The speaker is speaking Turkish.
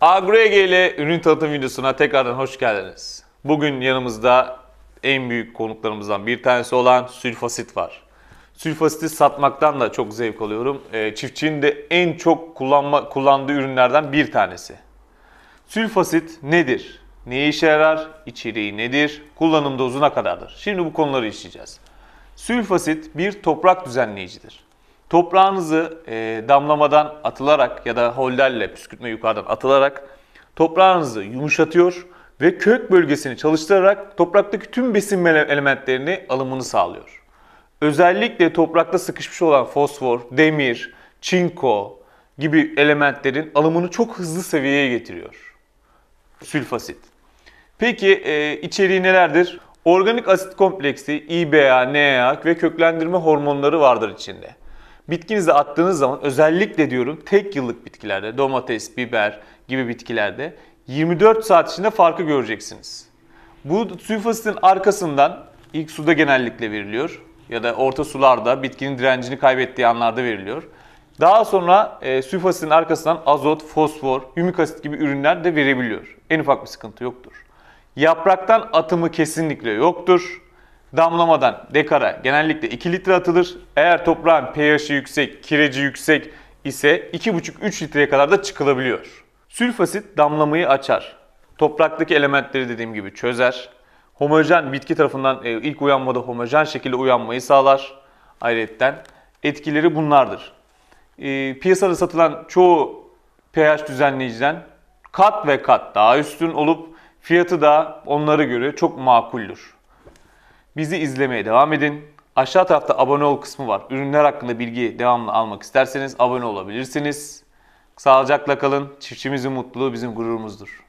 AgroEG ile ürün tanıtım videosuna tekrardan hoş geldiniz. Bugün yanımızda en büyük konuklarımızdan bir tanesi olan sülfasit var. Sülfasiti satmaktan da çok zevk alıyorum. Çiftçinin de en çok kullandığı ürünlerden bir tanesi. Sülfasit nedir? Ne işe yarar? İçeriği nedir? Kullanım dozu ne kadardır? Şimdi bu konuları işleyeceğiz. Sülfasit bir toprak düzenleyicidir. Toprağınızı damlamadan atılarak ya da holderle püskürtme yukarıdan atılarak toprağınızı yumuşatıyor ve kök bölgesini çalıştırarak topraktaki tüm besin elementlerini alımını sağlıyor. Özellikle toprakta sıkışmış olan fosfor, demir, çinko gibi elementlerin alımını çok hızlı seviyeye getiriyor. Sülfasit. Peki içeriği nelerdir? Organik asit kompleksi, İBA, NA ve köklendirme hormonları vardır içinde. Bitkinize attığınız zaman özellikle diyorum tek yıllık bitkilerde, domates, biber gibi bitkilerde 24 saat içinde farkı göreceksiniz. Bu sülfasitin arkasından ilk suda genellikle veriliyor ya da orta sularda bitkinin direncini kaybettiği anlarda veriliyor. Daha sonra sülfasitin arkasından azot, fosfor, hümik asit gibi ürünler de verebiliyor. En ufak bir sıkıntı yoktur. Yapraktan atımı kesinlikle yoktur. Damlamadan dekara genellikle 2 litre atılır. Eğer toprağın pH'i yüksek, kireci yüksek ise 2,5-3 litreye kadar da çıkılabiliyor. Sülfasit damlamayı açar. Topraktaki elementleri dediğim gibi çözer. Homojen bitki tarafından ilk uyanmada homojen şekilde uyanmayı sağlar. Ayrıca etkileri bunlardır. Piyasada satılan çoğu pH düzenleyiciden kat ve kat daha üstün olup fiyatı da onlara göre çok makuldür. Bizi izlemeye devam edin. Aşağı tarafta abone ol kısmı var. Ürünler hakkında bilgi devamlı almak isterseniz abone olabilirsiniz. Sağlıcakla kalın. Çiftçimizin mutluluğu bizim gururumuzdur.